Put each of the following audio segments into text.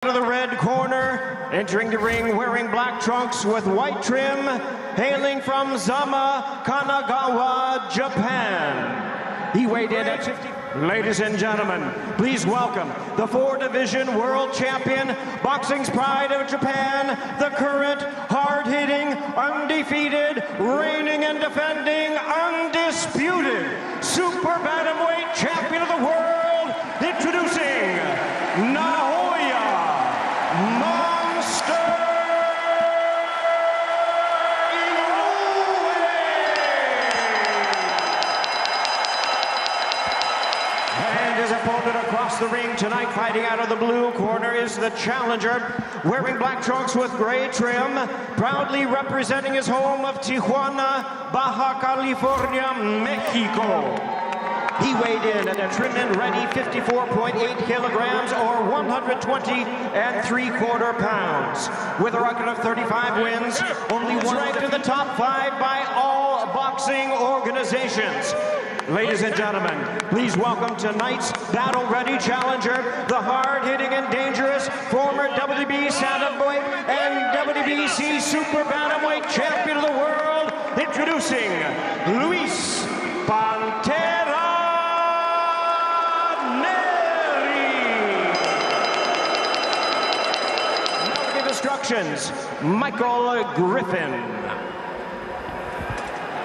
To the red corner, entering the ring wearing black trunks with white trim, hailing from Zama, Kanagawa, Japan. He weighed in at 50. Ladies and gentlemen, please welcome the 4-division world champion, boxing's pride of Japan, the current, hard-hitting, undefeated, reigning and defending, undisputed, super bantamweight champion of the world, introducing Naoya Inoue! And his opponent across the ring tonight, fighting out of the blue corner, is the challenger, wearing black trunks with gray trim, proudly representing his home of Tijuana, Baja California, Mexico. He weighed in at a trim and ready 54.8 kilograms or 120.75 pounds. With a record of 35 wins, only one ranked in the top 5 by all boxing organizations. Ladies and gentlemen, please welcome tonight's battle-ready challenger, the hard-hitting and dangerous former WBC Bantamweight and WBC Super Bantamweight champion of the world, introducing Luis Pantera. Instructions, Michael Griffin.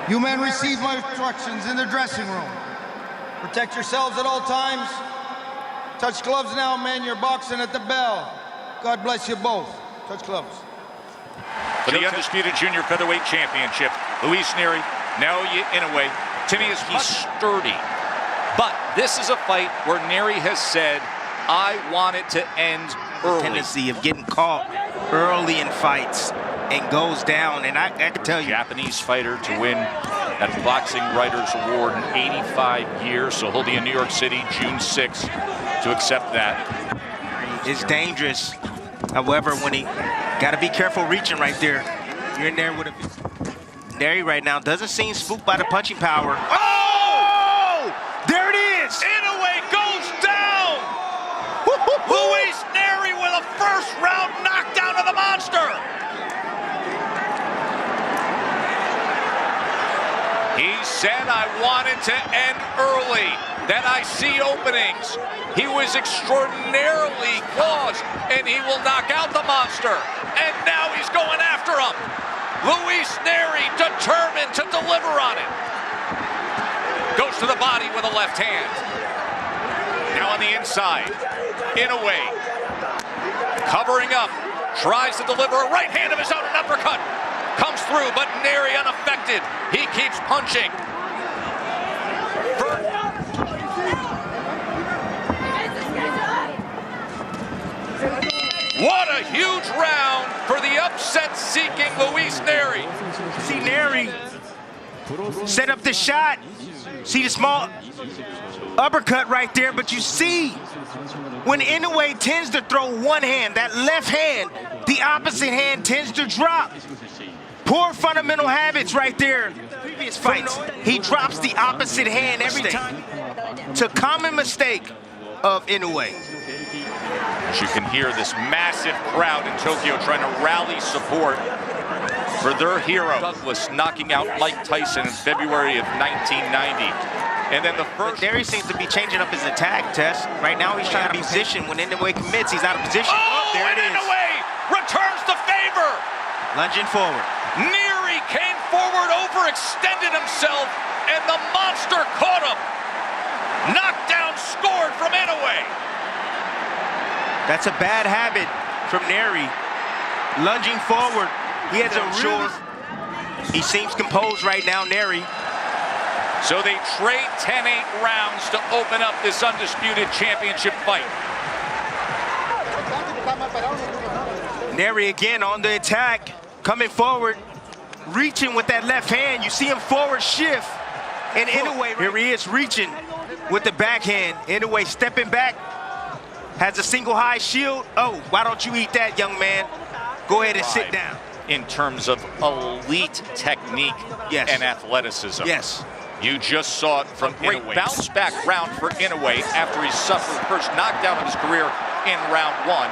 You men receive my instructions in the dressing room. Protect yourselves at all times. Touch gloves now, men. You're boxing at the bell. God bless you both. Touch gloves. For the Undisputed Junior Featherweight Championship, Luis Nery, Naoya Inoue. To me, he's sturdy. But this is a fight where Nery has said, I want it to end early. Tendency of getting caught early in fights and goes down, and I can tell you, Japanese fighter to win that Boxing Writers Award in 85 years, so he'll be in New York City June 6th to accept that. It's dangerous. However, when he got to be careful reaching right there. You're in there with a Nery right now doesn't seem spooked by the punching power. Oh! There it is! Inoue goes down! Luis Nery with a first-round knockdown of the monster! He said, I wanted to end early, that I see openings. He was extraordinarily close, and he will knock out the monster. And now he's going after him. Luis Nery determined to deliver on it. Goes to the body with a left hand. Now on the inside, Inoue, covering up, tries to deliver a right hand of his own, an uppercut. Comes through, but Nery unaffected. He keeps punching. What a huge round for the upset-seeking Luis Nery. See Nery set up the shot. See the small uppercut right there, but you see when Inoue tends to throw one hand, that left hand, the opposite hand tends to drop. Poor fundamental habits right there. Previous fights, he drops the opposite hand every time. It's a common mistake of Inoue. As you can hear this massive crowd in Tokyo trying to rally support for their hero. Douglas knocking out Mike Tyson in February of 1990. And then the first... Nery seems to be changing up his attack, Tess. Right now he's trying to be positioned. When Inoue commits, he's out of position. Oh, there it is. Inoue returns the favor. Lunging forward. Nery came forward, overextended himself, and the monster caught him. Knockdown scored from Inoue. That's a bad habit from Nery. Lunging forward. He has a really... He seems composed right now, Nery. So they trade 10-8 rounds to open up this Undisputed Championship fight. Nery again on the attack, coming forward, reaching with that left hand. You see him forward shift. And Inoue, here he is reaching with the backhand. Inoue stepping back, has a single high shield. Oh, why don't you eat that, young man? Go ahead and sit down. In terms of elite technique and athleticism. Yes. You just saw it from great bounce back round for Inoue after he suffered the first knockdown of his career in round one.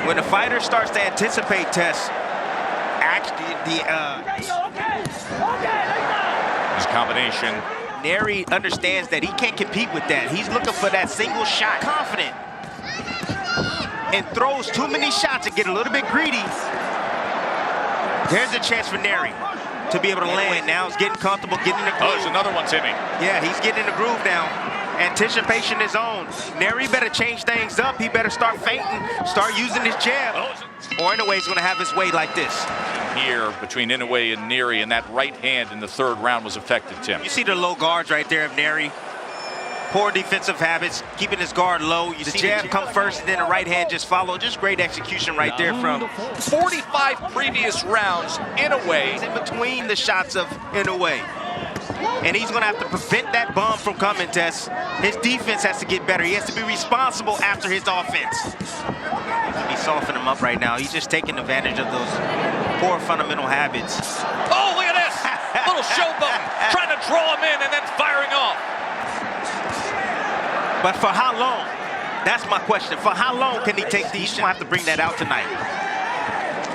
When a fighter starts to anticipate tests, actually His combination. Nery understands that he can't compete with that. He's looking for that single shot, confident, and throws too many shots and get a little bit greedy. There's a chance for Nery to be able to land. Now he's getting comfortable, getting in the groove. Oh, there's another one, Timmy. Yeah, he's getting in the groove now. Anticipation is on. Nery better change things up. He better start feinting, start using his jab. Or Inoue's gonna have his way like this. Here between Inoue and Nery, and that right hand in the third round was effective, Tim. You see the low guards right there of Nery. Poor defensive habits, keeping his guard low. You see the jab come first, and then the right hand just follow. Just great execution right there from 45 previous rounds, Inoue in between the shots of Inoue. And he's gonna have to prevent that bump from coming, Tess. His defense has to get better. He has to be responsible after his offense. He's softening him up right now. He's just taking advantage of those poor fundamental habits. Oh, look at this! Little showboat, trying to draw him in and then firing off. But for how long? That's my question. For how long can he take these? He's gonna have to bring that out tonight.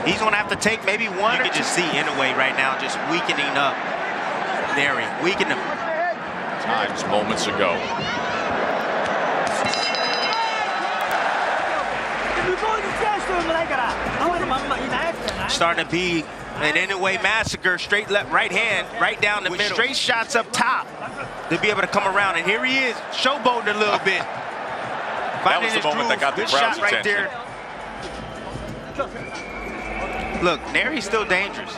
He's gonna have to take maybe one. You can just see Inoue right now just weakening up Nery, weakening him. Times moments ago. Starting to be an Inoue massacre, straight left, right hand, right down the middle. Straight shots up top to be able to come around. And here he is, showboating a little bit. That was the moment that got the crowd's shot right attention. there. Look, Nery's still dangerous.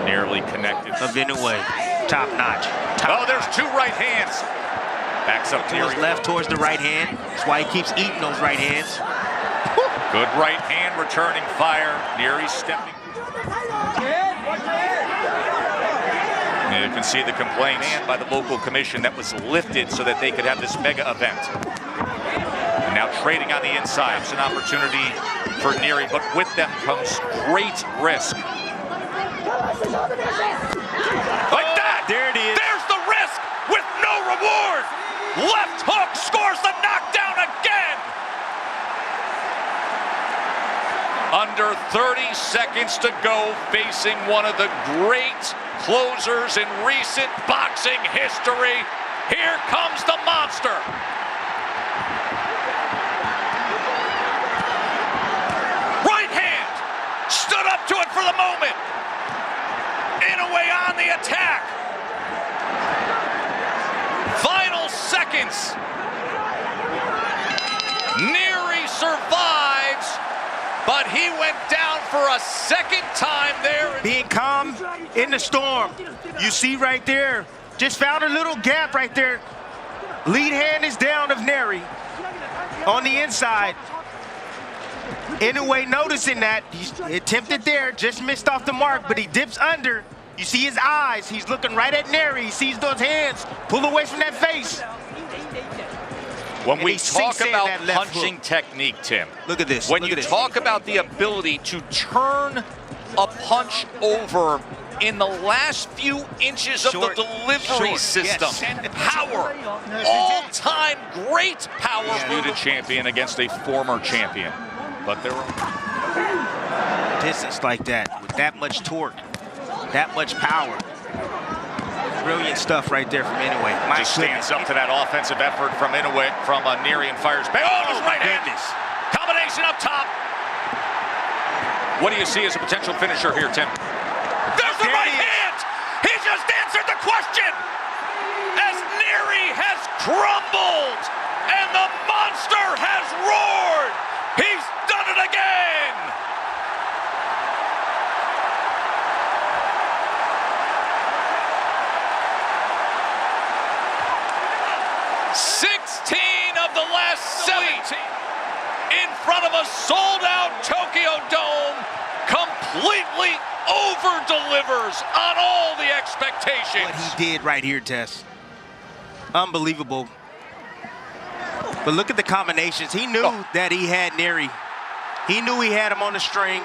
Nearly connected. Of Inoue, top notch. Oh, there's two right hands. Backs up Towards Nery. left, towards the right hand. That's why he keeps eating those right hands. Good right hand, returning fire. Nery stepping. And you can see the complaint by the local commission that was lifted so that they could have this mega event. And now trading on the inside. It's an opportunity for Nery, but with them comes great risk. Like that! There it is. There's the risk with no reward! Left hook scores the knockdown again! Under 30 seconds to go, facing one of the great closers in recent boxing history. Here comes the monster. Right hand, stood up to it for the moment. Inoue on the attack. Final seconds. Nery survives, but he went down for a second time there. Being calm in the storm. You see right there, just found a little gap right there. Lead hand is down of Nery on the inside. Inoue noticing that, he's attempted there, just missed off the mark, but he dips under. You see his eyes, he's looking right at Nery. He sees those hands, pull away from that face. When And we he talk sinks in about that left punching hook. technique, Tim, Look at this. when look you at this. talk about the ability to turn a punch over in the last few inches of Short, the delivery short, system, yes. power, all-time great power. Undisputed champion against a former champion. But there were distance like that, with that much torque, that much power. Brilliant stuff right there from Inoue. just stands up to that offensive effort from Inoue, from Nery, and fires back. Oh, there's right hand. Combination up top. What do you see as a potential finisher here, Tim? There's the right hand. He just answered the question. As Nery has crumbled and the monster has roared. He's done it again. Of the last 17 in front of a sold-out Tokyo Dome, completely over-delivers on all the expectations. What he did right here, Tess. Unbelievable. But look at the combinations. He knew that he had Nery. He knew he had him on the string.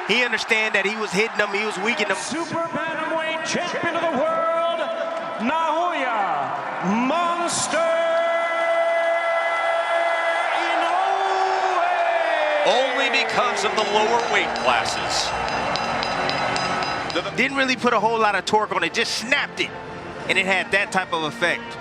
He understood that he was hitting him, he was weakening him. Super Bantamweight champion of the world, Naoya Inoue. Monster Inoue! Only because of the lower weight classes. Didn't really put a whole lot of torque on it, just snapped it. And it had that type of effect.